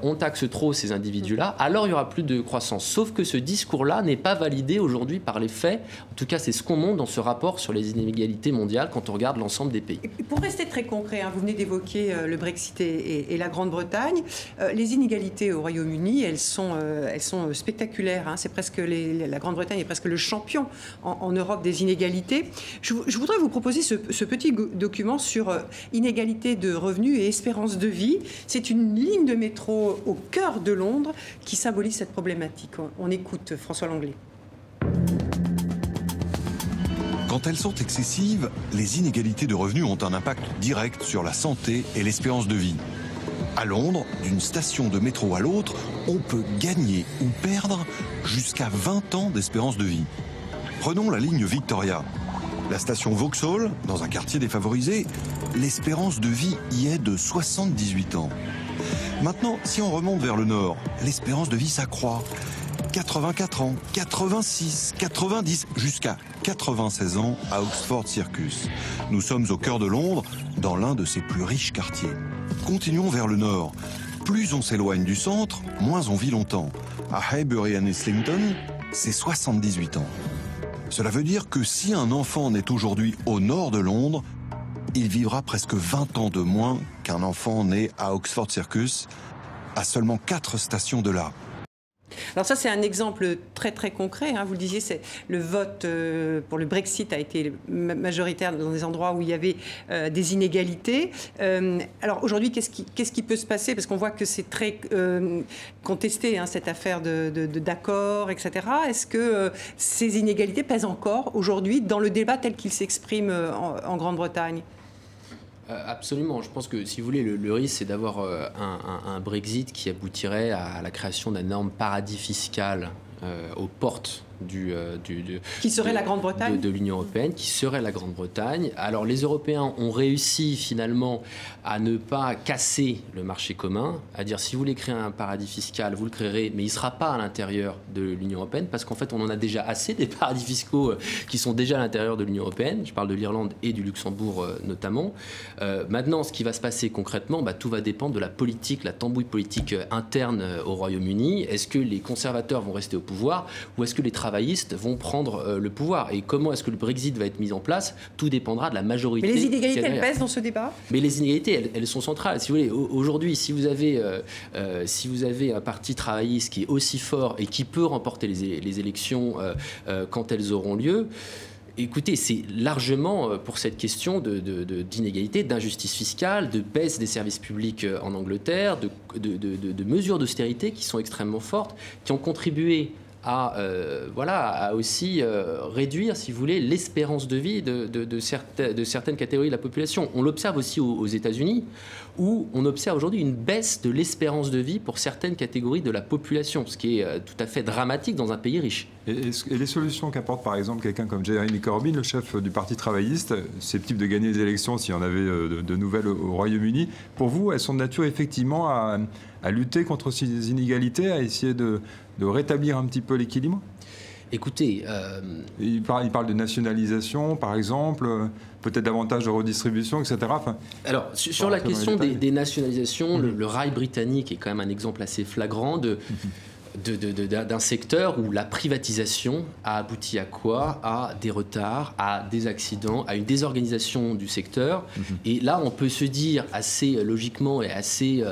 on taxe trop ces individus-là, alors il n'y aura plus de croissance. Sauf que ce discours-là n'est pas validé aujourd'hui par les faits. En tout cas, c'est ce qu'on montre dans ce rapport sur les inégalités mondiales quand on regarde l'ensemble des pays. Et pour rester très concret, vous venez d'évoquer le Brexit et la Grande-Bretagne. Les inégalités au Royaume-Uni, elles sont spectaculaires. C'est presque la Grande-Bretagne est presque le champion en Europe des inégalités. Je voudrais vous proposer ce petit document sur inégalité de revenus et espérance de vie. C'est une ligne de métro au cœur de Londres qui symbolise cette problématique. On écoute François Langlais. Quand elles sont excessives, les inégalités de revenus ont un impact direct sur la santé et l'espérance de vie. À Londres, d'une station de métro à l'autre, on peut gagner ou perdre jusqu'à 20 ans d'espérance de vie. Prenons la ligne Victoria. La station Vauxhall, dans un quartier défavorisé, l'espérance de vie y est de 78 ans. Maintenant, si on remonte vers le nord, l'espérance de vie s'accroît. 84 ans, 86, 90, jusqu'à 96 ans à Oxford Circus. Nous sommes au cœur de Londres, dans l'un de ses plus riches quartiers. Continuons vers le nord. Plus on s'éloigne du centre, moins on vit longtemps. À Highbury and Islington, c'est 78 ans. Cela veut dire que si un enfant naît aujourd'hui au nord de Londres, il vivra presque 20 ans de moins qu'un enfant né à Oxford Circus, à seulement 4 stations de là. Alors ça, c'est un exemple très très concret. Vous le disiez, c'est le vote pour le Brexit a été majoritaire dans des endroits où il y avait des inégalités. Alors aujourd'hui, qu'est-ce qui peut se passer? Parce qu'on voit que c'est très contesté, cette affaire d'accord, etc. Est-ce que ces inégalités pèsent encore aujourd'hui dans le débat tel qu'il s'exprime en Grande-Bretagne? Absolument. Je pense que, si vous voulez, le risque, c'est d'avoir un Brexit qui aboutirait à la création d'un énorme paradis fiscal aux portes qui serait la Grande-Bretagne de l'Union européenne, qui serait la Grande-Bretagne. Alors les Européens ont réussi finalement à ne pas casser le marché commun, à dire si vous voulez créer un paradis fiscal, vous le créerez, mais il ne sera pas à l'intérieur de l'Union européenne, parce qu'en fait on en a déjà assez des paradis fiscaux qui sont déjà à l'intérieur de l'Union européenne. Je parle de l'Irlande et du Luxembourg notamment. Maintenant, ce qui va se passer concrètement, tout va dépendre de la politique, la tambouille politique interne au Royaume-Uni. Est-ce que les conservateurs vont rester au pouvoir, ou est-ce que les travaillistes vont prendre le pouvoir? Et comment est-ce que le Brexit va être mis en place? Tout dépendra de la majorité. Mais les inégalités, elles pèsent dans ce débat? Mais les inégalités, elles sont centrales. Si vous voulez, aujourd'hui, si vous avez un parti travailliste qui est aussi fort et qui peut remporter les élections quand elles auront lieu, Écoutez, c'est largement pour cette question d'inégalité, d'injustice fiscale, de baisse des services publics en Angleterre, de mesures d'austérité qui sont extrêmement fortes, qui ont contribué à aussi réduire, si vous voulez, l'espérance de vie de certaines catégories de la population. On l'observe aussi aux États-Unis, où on observe aujourd'hui une baisse de l'espérance de vie pour certaines catégories de la population, ce qui est tout à fait dramatique dans un pays riche. Et les solutions qu'apporte par exemple quelqu'un comme Jeremy Corbyn, le chef du Parti travailliste, susceptible de gagner les élections s'il y en avait de nouvelles au Royaume-Uni, pour vous, elles sont de nature effectivement à lutter contre ces inégalités, à essayer de rétablir un petit peu l'équilibre? Écoutez... Il parle de nationalisation, par exemple, peut-être davantage de redistribution, etc. Enfin, alors, sur la question des nationalisations, le rail britannique est quand même un exemple assez flagrant d'un secteur où la privatisation a abouti à quoi? À des retards, à des accidents, à une désorganisation du secteur. Et là, on peut se dire assez logiquement et assez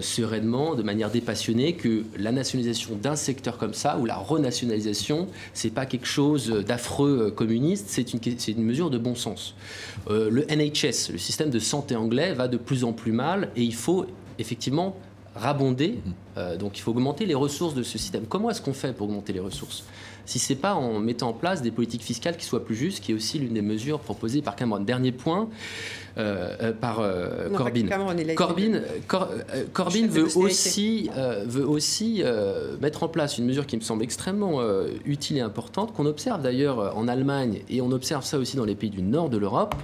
sereinement, de manière dépassionnée, que la nationalisation d'un secteur comme ça, ou la renationalisation, c'est pas quelque chose d'affreux communiste, c'est une mesure de bon sens. Le NHS, le système de santé anglais, va de plus en plus mal et il faut effectivement rabonder, donc il faut augmenter les ressources de ce système. Comment est-ce qu'on fait pour augmenter les ressources? Si ce n'est pas en mettant en place des politiques fiscales qui soient plus justes, qui est aussi l'une des mesures proposées par Cameron. Dernier point, par Corbyn. Corbyn veut aussi mettre en place une mesure qui me semble extrêmement utile et importante, qu'on observe d'ailleurs en Allemagne, et on observe ça aussi dans les pays du nord de l'Europe,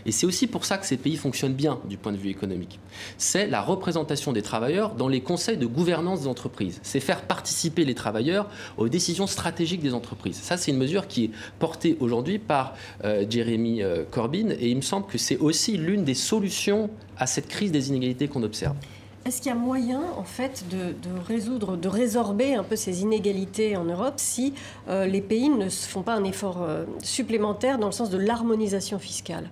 et c'est aussi pour ça que ces pays fonctionnent bien du point de vue économique. C'est la représentation des travailleurs dans les conseils de gouvernance des entreprises. C'est faire participer les travailleurs aux décisions stratégiques des entreprises. Ça, c'est une mesure qui est portée aujourd'hui par Jeremy Corbyn, et il me semble que c'est aussi l'une des solutions à cette crise des inégalités qu'on observe. Est-ce qu'il y a moyen, en fait, de résorber un peu ces inégalités en Europe si les pays ne font pas un effort supplémentaire dans le sens de l'harmonisation fiscale?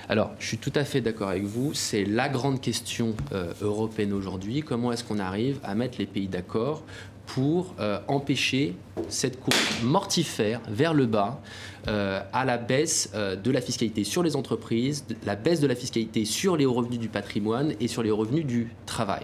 Alors, je suis tout à fait d'accord avec vous. C'est la grande question européenne aujourd'hui. Comment est-ce qu'on arrive à mettre les pays d'accord pour empêcher cette course mortifère vers le bas à la baisse de la fiscalité sur les entreprises, la baisse de la fiscalité sur les hauts revenus du patrimoine et sur les hauts revenus du travail.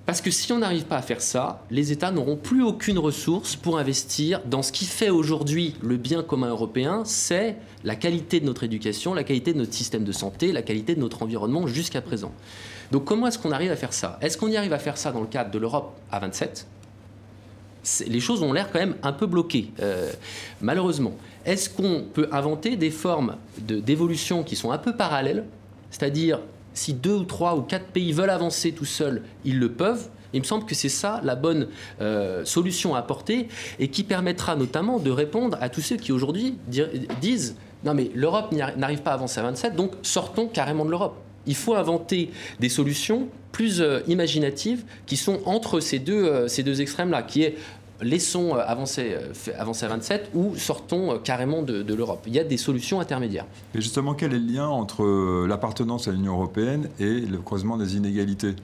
Parce que si on n'arrive pas à faire ça, les États n'auront plus aucune ressource pour investir dans ce qui fait aujourd'hui le bien commun européen, c'est la qualité de notre éducation, la qualité de notre système de santé, la qualité de notre environnement jusqu'à présent. Donc comment est-ce qu'on arrive à faire ça? Est-ce qu'on y arrive à faire ça dans le cadre de l'Europe à 27 ? Les choses ont l'air quand même un peu bloquées, malheureusement. Est-ce qu'on peut inventer des formes d'évolution qui sont un peu parallèles? C'est-à-dire, si 2 ou 3 ou 4 pays veulent avancer tout seuls, ils le peuvent. Il me semble que c'est ça la bonne solution à apporter et qui permettra notamment de répondre à tous ceux qui aujourd'hui disent « Non mais l'Europe n'arrive pas à avancer à 27, donc sortons carrément de l'Europe ». Il faut inventer des solutions plus imaginatives qui sont entre ces deux extrêmes-là, qui est laissons avancer à 27 ou sortons carrément de l'Europe. Il y a des solutions intermédiaires. Et justement, quel est le lien entre l'appartenance à l'Union européenne et le creusement des inégalités?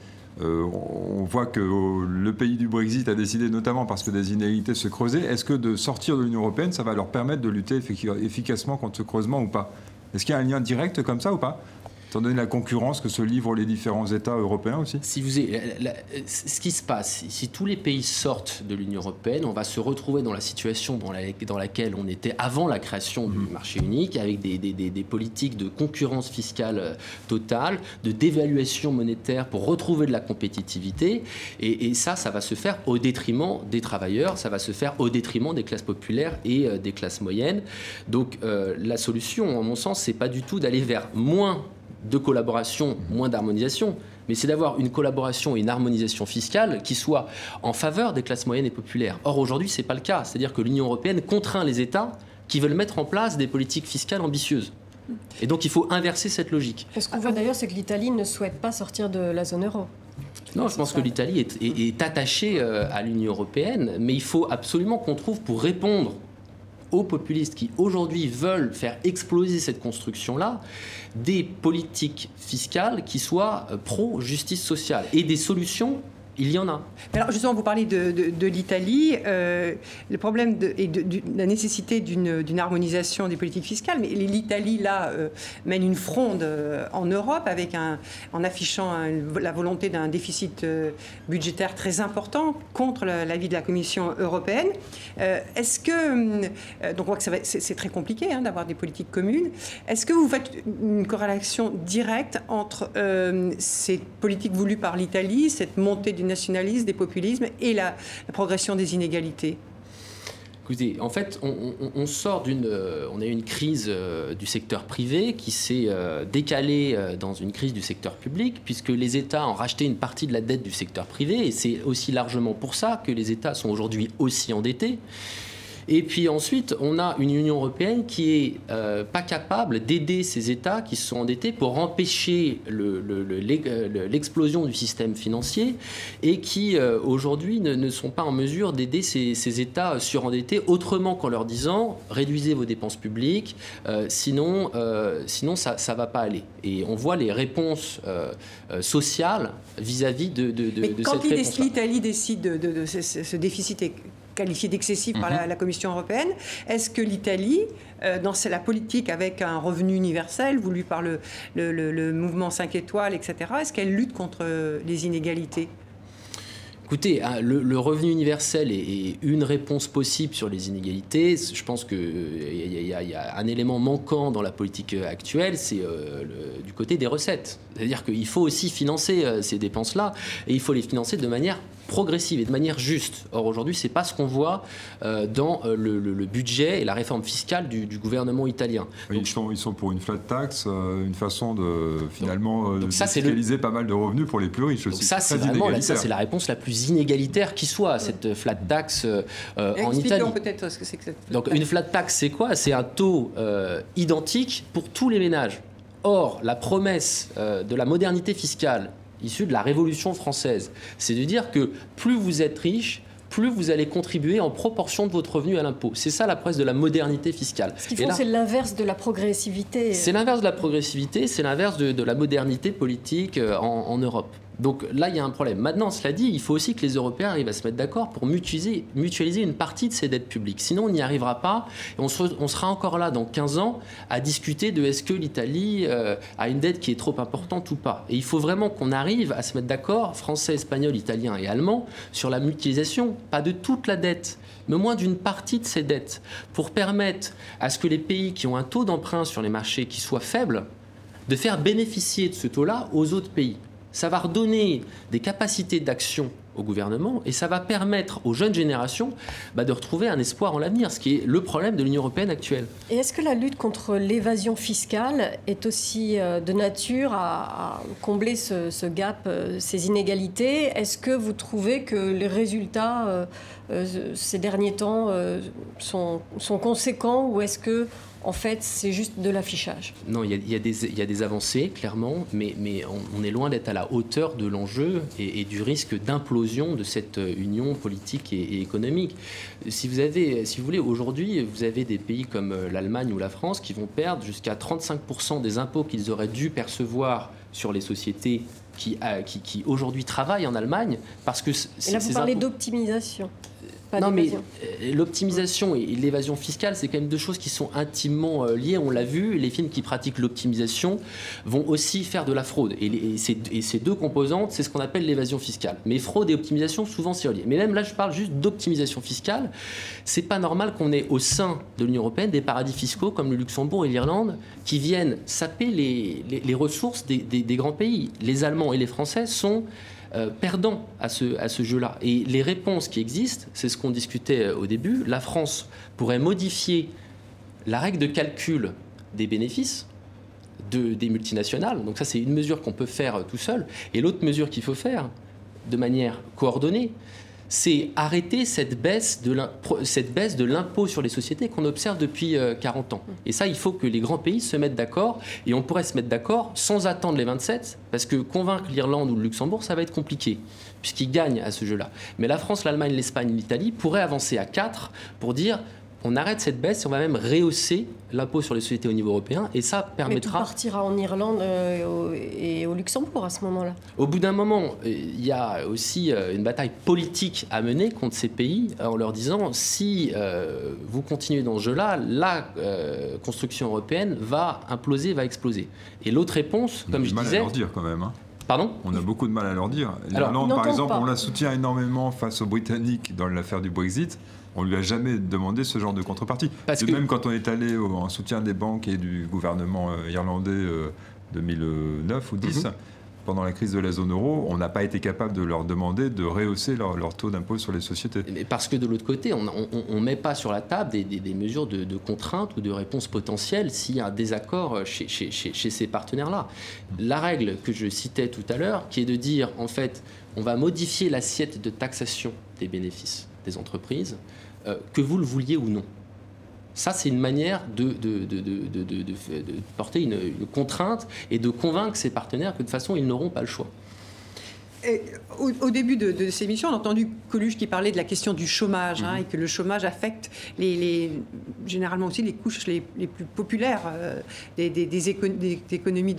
On voit que le pays du Brexit a décidé, notamment parce que des inégalités se creusaient, est-ce que de sortir de l'Union européenne, ça va leur permettre de lutter efficacement contre ce creusement ou pas? Est-ce qu'il y a un lien direct comme ça ou pas, étant donné la concurrence que se livrent les différents États européens aussi? Ce qui se passe, si tous les pays sortent de l'Union européenne, on va se retrouver dans la situation dans laquelle on était avant la création du marché unique, avec des politiques de concurrence fiscale totale, de dévaluation monétaire pour retrouver de la compétitivité. Et ça va se faire au détriment des travailleurs, ça va se faire au détriment des classes populaires et des classes moyennes. Donc la solution, à mon sens, c'est pas du tout d'aller vers moins de collaboration, moins d'harmonisation, mais c'est d'avoir une collaboration et une harmonisation fiscale qui soit en faveur des classes moyennes et populaires. Or, aujourd'hui, ce n'est pas le cas. C'est-à-dire que l'Union européenne contraint les États qui veulent mettre en place des politiques fiscales ambitieuses. Et donc, il faut inverser cette logique. Ce qu'on voit d'ailleurs, c'est que l'Italie ne souhaite pas sortir de la zone euro. Non, je pense que l'Italie est attachée à l'Union européenne, mais il faut absolument qu'on trouve, pour répondre aux populistes qui aujourd'hui veulent faire exploser cette construction-là, des politiques fiscales qui soient pro-justice sociale et des solutions Il y en a. Alors justement, vous parlez de l'Italie, le problème de la nécessité d'une harmonisation des politiques fiscales, mais l'Italie, là, mène une fronde en Europe en affichant la volonté d'un déficit budgétaire très important contre l'avis de la Commission européenne. Est-ce que, donc on voit que c'est très compliqué d'avoir des politiques communes, est-ce que vous faites une corrélation directe entre ces politiques voulues par l'Italie, cette montée du nationalisme, des populismes et la progression des inégalités? Écoutez, en fait, on sort on a eu une crise du secteur privé qui s'est décalée dans une crise du secteur public, puisque les États ont racheté une partie de la dette du secteur privé, et c'est aussi largement pour ça que les États sont aujourd'hui aussi endettés. Et puis ensuite, on a une Union européenne qui est pas capable d'aider ces États qui se sont endettés pour empêcher l'explosion du système financier, et qui aujourd'hui ne sont pas en mesure d'aider ces États surendettés autrement qu'en leur disant réduisez vos dépenses publiques, sinon ça va pas aller. Et on voit les réponses sociales vis-à-vis de cette réponse-là. Quand l'Italie décide de ce déficit est qualifié d'excessif par la Commission européenne, est-ce que l'Italie, dans la politique avec un revenu universel voulu par le mouvement 5 étoiles, etc., est-ce qu'elle lutte contre les inégalités ? Écoutez, le revenu universel est une réponse possible sur les inégalités. Je pense qu'il y a un élément manquant dans la politique actuelle, c'est du côté des recettes. C'est-à-dire qu'il faut aussi financer ces dépenses-là, et il faut les financer de manière progressive et de manière juste. Or, aujourd'hui, ce n'est pas ce qu'on voit dans le budget et la réforme fiscale du gouvernement italien. Oui, ils sont pour une flat tax, une façon de finalement fiscaliser pas mal de revenus pour les plus riches aussi. Donc ça, c'est la réponse la plus inégalitaire qui soit, cette flat tax en Italie. Expliquons peut-être ce que c'est que cette Donc une flat tax, c'est quoi? C'est un taux identique pour tous les ménages. Or, la promesse de la modernité fiscale issue de la Révolution française, c'est de dire que plus vous êtes riche, plus vous allez contribuer en proportion de votre revenu à l'impôt. C'est ça la promesse de la modernité fiscale. Ce qu'ils font, c'est l'inverse de la progressivité. C'est l'inverse de la progressivité, c'est l'inverse de la modernité politique en Europe. Donc là, il y a un problème. Maintenant, cela dit, il faut aussi que les Européens arrivent à se mettre d'accord pour mutualiser une partie de ces dettes publiques. Sinon, on n'y arrivera pas. Et on sera encore là dans 15 ans à discuter de est-ce que l'Italie a une dette qui est trop importante ou pas. Et il faut vraiment qu'on arrive à se mettre d'accord, français, espagnol, italien et allemand, sur la mutualisation, pas de toute la dette, mais au moins d'une partie de ces dettes, pour permettre à ce que les pays qui ont un taux d'emprunt sur les marchés qui soit faible, de faire bénéficier de ce taux-là aux autres pays. Ça va redonner des capacités d'action au gouvernement, et ça va permettre aux jeunes générations de retrouver un espoir en l'avenir, ce qui est le problème de l'Union européenne actuelle. Et est-ce que la lutte contre l'évasion fiscale est aussi de nature à combler ce gap, ces inégalités? Est-ce que vous trouvez que les résultats ces derniers temps sont conséquents, ou est-ce que en fait, c'est juste de l'affichage? Non, il y a des avancées, clairement, mais on est loin d'être à la hauteur de l'enjeu et du risque d'implosion de cette union politique et économique. Si vous voulez, aujourd'hui, vous avez des pays comme l'Allemagne ou la France qui vont perdre jusqu'à 35% des impôts qu'ils auraient dû percevoir sur les sociétés qui aujourd'hui travaillent en Allemagne, parce que... Et là, vous parlez d'optimisation. Non, mais l'optimisation et l'évasion fiscale, c'est quand même deux choses qui sont intimement liées. On l'a vu, les films qui pratiquent l'optimisation vont aussi faire de la fraude. Et ces deux composantes, c'est ce qu'on appelle l'évasion fiscale. Mais fraude et optimisation, souvent, c'est relié. Mais même là, je parle juste d'optimisation fiscale. C'est pas normal qu'on ait au sein de l'Union européenne des paradis fiscaux comme le Luxembourg et l'Irlande qui viennent saper les ressources des grands pays. Les Allemands et les Français sont... perdants à ce jeu-là. Et les réponses qui existent, c'est ce qu'on discutait au début, la France pourrait modifier la règle de calcul des bénéfices des multinationales. Donc ça, c'est une mesure qu'on peut faire tout seul. Et l'autre mesure qu'il faut faire de manière coordonnée, c'est arrêter cette baisse de l'impôt sur les sociétés qu'on observe depuis 40 ans. Et ça, il faut que les grands pays se mettent d'accord, et on pourrait se mettre d'accord sans attendre les 27, parce que convaincre l'Irlande ou le Luxembourg, ça va être compliqué, puisqu'ils gagnent à ce jeu-là. Mais la France, l'Allemagne, l'Espagne, l'Italie pourraient avancer à 4 pour dire on arrête cette baisse et on va même rehausser l'impôt sur les sociétés au niveau européen et ça permettra... Mais tout partira en Irlande et au Luxembourg à ce moment-là. Au bout d'un moment, il y a aussi une bataille politique à mener contre ces pays en leur disant si vous continuez dans ce jeu-là, la construction européenne va imploser, va exploser. Et l'autre réponse, comme je disais... On a du mal à leur dire quand même. Hein. Pardon ? On a beaucoup de mal à leur dire. L'Irlande, par exemple, on la soutient énormément face aux Britanniques dans l'affaire du Brexit. On ne lui a jamais demandé ce genre de contrepartie. Même quand on est allé en soutien des banques et du gouvernement irlandais 2009 ou 2010, pendant la crise de la zone euro, on n'a pas été capable de leur demander de rehausser leur taux d'impôt sur les sociétés. Mais parce que de l'autre côté, on ne met pas sur la table des mesures de contrainte ou de réponse potentielle s'il y a un désaccord chez ces partenaires-là. La règle que je citais tout à l'heure, qui est de dire, en fait, on va modifier l'assiette de taxation des bénéfices des entreprises, que vous le vouliez ou non. Ça, c'est une manière de porter une contrainte et de convaincre ses partenaires que de toute façon, ils n'auront pas le choix. Et au début de ces émissions, on a entendu Coluche qui parlait de la question du chômage et que le chômage affecte généralement aussi les couches les plus populaires des économies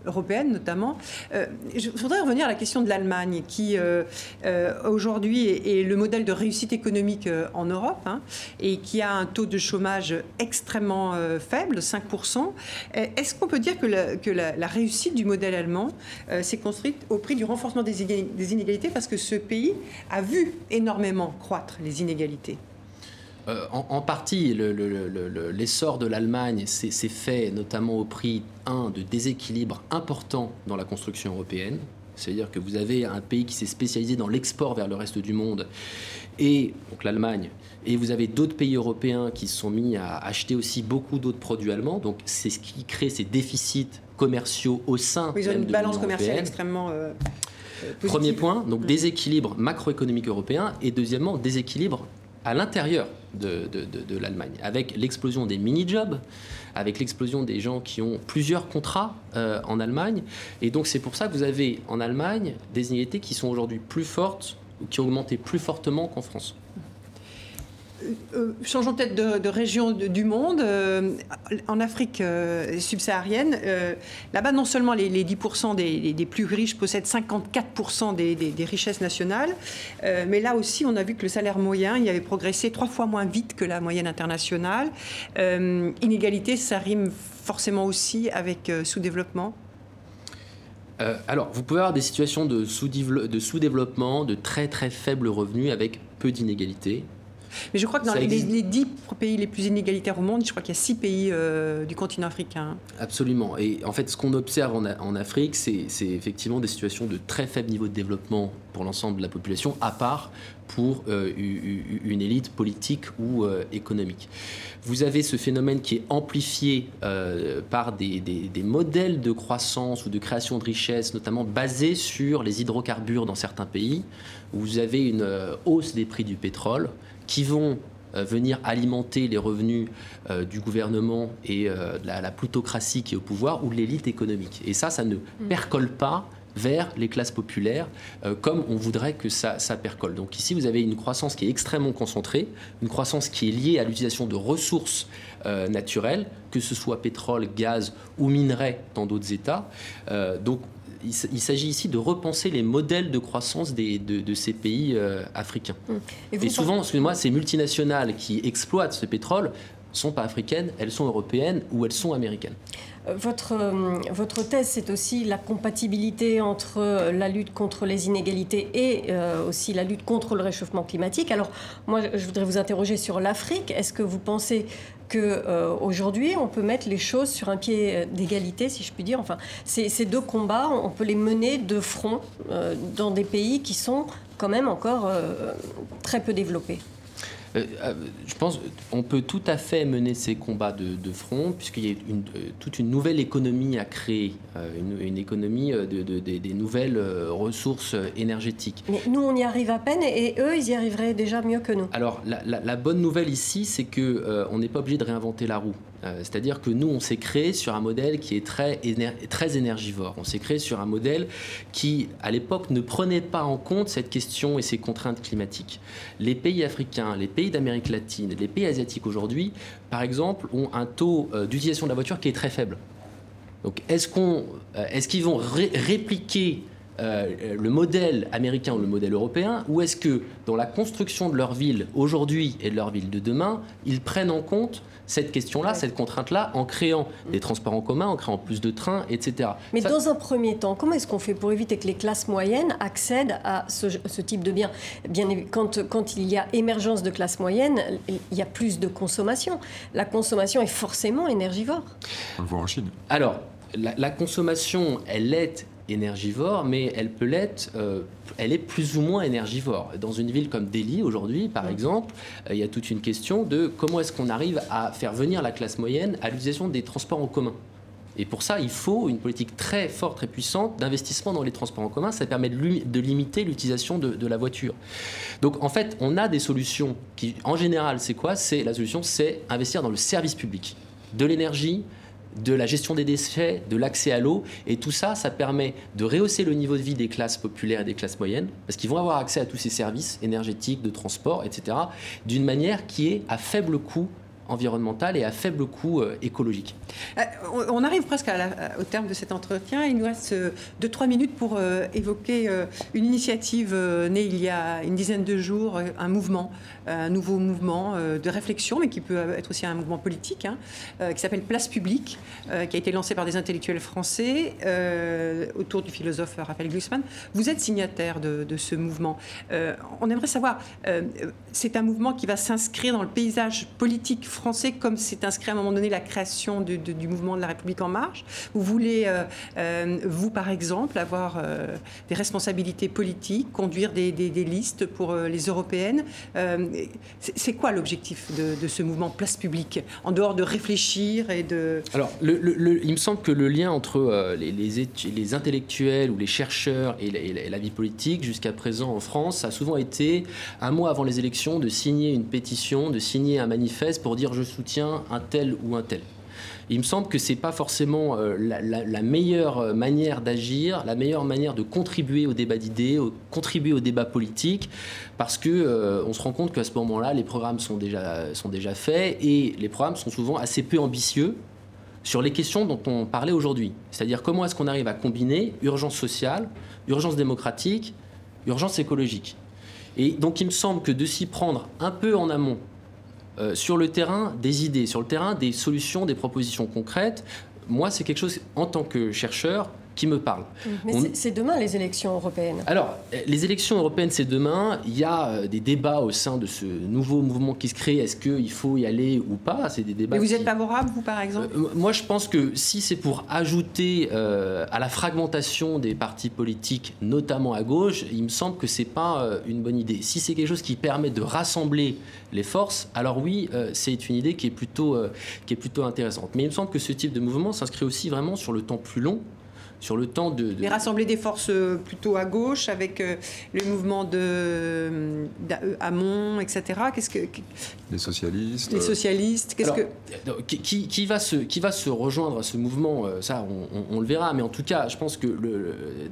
européennes notamment. Je voudrais revenir à la question de l'Allemagne qui aujourd'hui est le modèle de réussite économique en Europe et qui a un taux de chômage extrêmement faible, 5%. Est-ce qu'on peut dire que la réussite du modèle allemand s'est construite au prix du renforcement des inégalités parce que ce pays a vu énormément croître les inégalités? En partie, l'essor de l'Allemagne s'est fait notamment au prix, de déséquilibres importants dans la construction européenne. C'est-à-dire que vous avez un pays qui s'est spécialisé dans l'export vers le reste du monde, et donc l'Allemagne, et vous avez d'autres pays européens qui se sont mis à acheter aussi beaucoup d'autres produits allemands. Donc c'est ce qui crée ces déficits commerciaux au sein de l'Union européenne. Ils ont une balance commerciale extrêmement... Premier point, donc déséquilibre macroéconomique européen, et deuxièmement, déséquilibre à l'intérieur de l'Allemagne, avec l'explosion des mini-jobs, avec l'explosion des gens qui ont plusieurs contrats en Allemagne. Et donc c'est pour ça que vous avez en Allemagne des inégalités qui sont aujourd'hui plus fortes, ou qui ont augmenté plus fortement qu'en France. Changeons peut-être de région du monde. En Afrique subsaharienne, là-bas, non seulement les 10% des plus riches possèdent 54% des richesses nationales, mais là aussi, on a vu que le salaire moyen il avait progressé 3 fois moins vite que la moyenne internationale. Inégalité, ça rime forcément aussi avec sous-développement. Alors, vous pouvez avoir des situations de sous-développement, de très très faibles revenus avec peu d'inégalités. Mais je crois que dans les 10 pays les plus inégalitaires au monde, je crois qu'il y a 6 pays du continent africain. Absolument. Et en fait, ce qu'on observe en Afrique, c'est effectivement des situations de très faible niveau de développement pour l'ensemble de la population, à part pour une élite politique ou économique. Vous avez ce phénomène qui est amplifié par des modèles de croissance ou de création de richesse, notamment basés sur les hydrocarbures dans certains pays, où vous avez une hausse des prix du pétrole, qui vont venir alimenter les revenus du gouvernement et de la plutocratie qui est au pouvoir ou de l'élite économique. Et ça ne percole pas vers les classes populaires comme on voudrait que ça percole. Donc ici, vous avez une croissance qui est extrêmement concentrée, une croissance qui est liée à l'utilisation de ressources naturelles, que ce soit pétrole, gaz ou minerais dans d'autres États. Donc il s'agit ici de repenser les modèles de croissance de ces pays africains. Et souvent, excusez-moi, ces multinationales qui exploitent ce pétrole ne sont pas africaines, elles sont européennes ou elles sont américaines. Votre thèse, c'est aussi la compatibilité entre la lutte contre les inégalités et aussi la lutte contre le réchauffement climatique. Alors, moi, je voudrais vous interroger sur l'Afrique. Est-ce que vous pensez qu'aujourd'hui, on peut mettre les choses sur un pied d'égalité, si je puis dire? Enfin, ces deux combats, on peut les mener de front dans des pays qui sont quand même encore très peu développés. Je pense qu'on peut tout à fait mener ces combats de front, puisqu'il y a toute une nouvelle économie à créer, une économie des nouvelles ressources énergétiques. Mais nous, on y arrive à peine, et eux, ils y arriveraient déjà mieux que nous. Alors, la bonne nouvelle ici, c'est qu'on n'est pas obligé de réinventer la roue. C'est-à-dire que nous, on s'est créé sur un modèle qui est très énergivore. On s'est créé sur un modèle qui, à l'époque, ne prenait pas en compte cette question et ces contraintes climatiques. Les pays africains, les pays d'Amérique latine, les pays asiatiques aujourd'hui, par exemple, ont un taux d'utilisation de la voiture qui est très faible. Donc, est-ce qu'ils vont répliquer le modèle américain ou le modèle européen, ou est-ce que dans la construction de leur ville aujourd'hui et de leur ville de demain, ils prennent en compte cette question-là, cette contrainte-là, en créant des transports en commun, en créant plus de trains, etc. Mais dans un premier temps, comment est-ce qu'on fait pour éviter que les classes moyennes accèdent à ce type de biens? Bien, quand il y a émergence de classes moyennes, il y a plus de consommation. La consommation est forcément énergivore. On le voit en Chine. Alors, la consommation, elle est énergivore, mais elle peut l'être, elle est plus ou moins énergivore. Dans une ville comme Delhi, aujourd'hui, par exemple, il y a toute une question de comment est-ce qu'on arrive à faire venir la classe moyenne à l'utilisation des transports en commun. Et pour ça, il faut une politique très forte, très puissante d'investissement dans les transports en commun. Ça permet de limiter l'utilisation de la voiture. Donc, en fait, on a des solutions qui, en général, c'est quoi? La solution, c'est investir dans le service public, de l'énergie, de la gestion des déchets, de l'accès à l'eau. Et tout ça, ça permet de rehausser le niveau de vie des classes populaires et des classes moyennes, parce qu'ils vont avoir accès à tous ces services énergétiques, de transport, etc., d'une manière qui est à faible coût environnemental et à faible coût écologique. On arrive presque au terme de cet entretien. Il nous reste 2-3 minutes pour évoquer une initiative née il y a une dizaine de jours, un nouveau mouvement de réflexion, mais qui peut être aussi un mouvement politique, qui s'appelle Place Publique, qui a été lancé par des intellectuels français autour du philosophe Raphaël Glucksmann. Vous êtes signataire de ce mouvement. On aimerait savoir, c'est un mouvement qui va s'inscrire dans le paysage politique français, comme s'est inscrit à un moment donné la création du mouvement de la République En Marche. Vous voulez, vous par exemple, avoir des responsabilités politiques, conduire des listes pour les européennes. C'est quoi l'objectif de ce mouvement Place Publique, en dehors de réfléchir et de... Alors, il me semble que le lien entre les intellectuels ou les chercheurs et la vie politique, jusqu'à présent en France, ça a souvent été, un mois avant les élections, de signer une pétition, de signer un manifeste pour dire je soutiens un tel ou un tel. Il me semble que ce n'est pas forcément la meilleure manière d'agir, la meilleure manière de contribuer au débat d'idées, contribuer au débat politique, parce qu'on se rend compte qu'à ce moment-là, les programmes sont déjà faits et les programmes sont souvent assez peu ambitieux sur les questions dont on parlait aujourd'hui. C'est-à-dire comment est-ce qu'on arrive à combiner urgence sociale, urgence démocratique, urgence écologique. Et donc il me semble que de s'y prendre un peu en amont, sur le terrain des idées, sur le terrain des solutions, des propositions concrètes, moi, c'est quelque chose, en tant que chercheur, qui me parle. Mais c'est demain, les élections européennes. Alors, les élections européennes, c'est demain. Il y a des débats au sein de ce nouveau mouvement qui se crée. Est-ce qu'il faut y aller ou pas? C'est des débats. Mais vous êtes favorable, vous, par exemple? Moi, je pense que si c'est pour ajouter à la fragmentation des partis politiques, notamment à gauche, il me semble que c'est pas une bonne idée. Si c'est quelque chose qui permet de rassembler les forces, alors oui, c'est une idée qui est plutôt intéressante. Mais il me semble que ce type de mouvement s'inscrit aussi vraiment sur le temps plus long, sur le temps de... Mais rassembler des forces plutôt à gauche, avec le mouvement Hamon, etc. Qu'est-ce que... Les socialistes. Les socialistes, qu'est-ce alors, que... Qui va se rejoindre à ce mouvement, ça, on le verra. Mais en tout cas, je pense que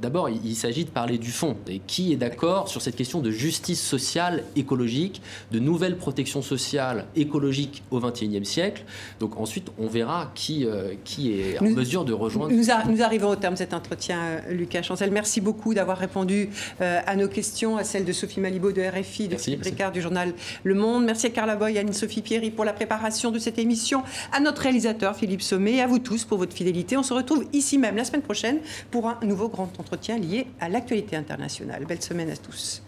d'abord, il s'agit de parler du fond. Et qui est d'accord sur cette question de justice sociale, écologique, de nouvelles protections sociales, écologiques au XXIe siècle. Donc ensuite, on verra qui est en mesure de rejoindre... Nous arrivons au terme de cet entretien, Lucas Chancel. Merci beaucoup d'avoir répondu à nos questions, à celles de Sophie Malibaud de RFI, de Philippe Ricard du journal Le Monde. Merci à Carla Boy, à Anne-Sophie Pierry pour la préparation de cette émission, à notre réalisateur Philippe Sommet et à vous tous pour votre fidélité. On se retrouve ici même la semaine prochaine pour un nouveau grand entretien lié à l'actualité internationale. Belle semaine à tous.